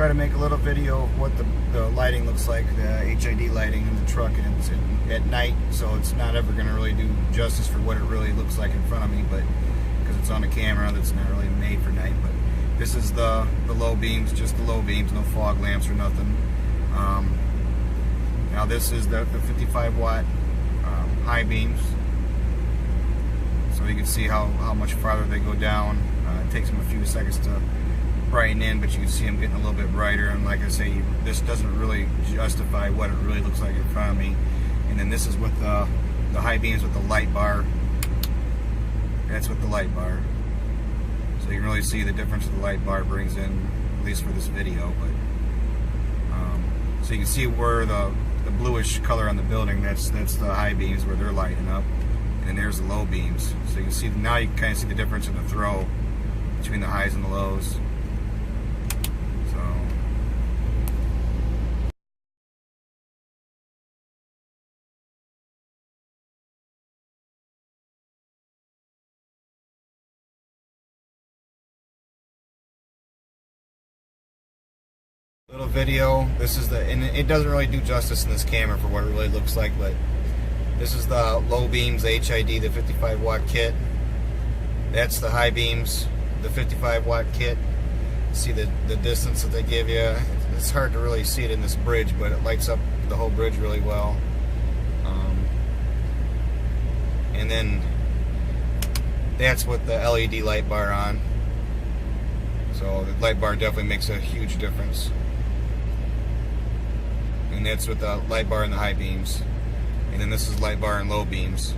try to make a little video of what the lighting looks like, the HID lighting in the truck, and it's at night, so it's not ever going to really do justice for what it really looks like in front of me, but because it's on the camera, that's not really made for night. But this is the low beams, just the low beams, no fog lamps or nothing. Now this is the 55 watt high beams, so you can see how much farther they go down. It takes them a few seconds to brighten in, but you can see them getting a little bit brighter. And like I say, this doesn't really justify what it really looks like in front of me. And then this is with the high beams with the light bar. That's with the light bar. So you can really see the difference the light bar brings in, at least for this video. But so you can see where the bluish color on the building, that's the high beams where they're lighting up, and then there's the low beams. So you can see, now you can kind of see the difference in the throw between the highs and the lows. Little video. This is and it doesn't really do justice in this camera for what it really looks like, but this is the low beams, the HID, the 55 watt kit. That's the high beams, the 55 watt kit. See the distance that they give you. It's hard to really see it in this bridge, but it lights up the whole bridge really well. And then that's with the LED light bar on. So the light bar definitely makes a huge difference. And that's with the light bar and the high beams. And then this is light bar and low beams.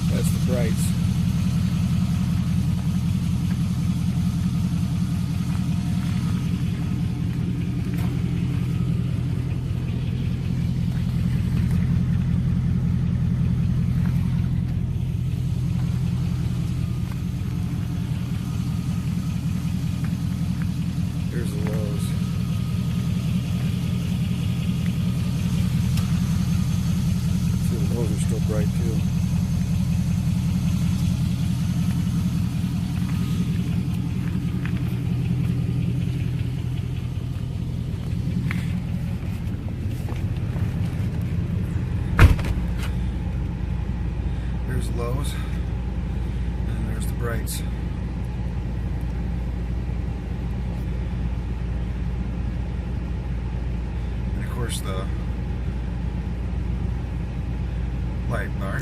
That's the brights. Here's the lows. See, the lows are still bright too. There's the lows, and there's the brights. And of course the light bar.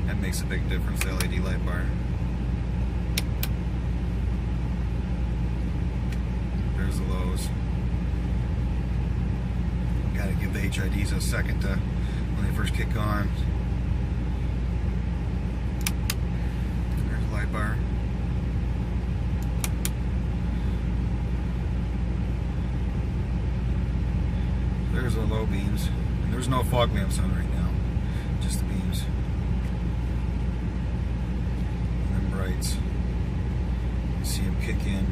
That makes a big difference, the LED light bar. There's the lows. Gotta give the HIDs a second to, when they first kick on. Light bar. There's the low beams. And there's no fog lamps on right now, just the beams. And then brights. You see them kick in.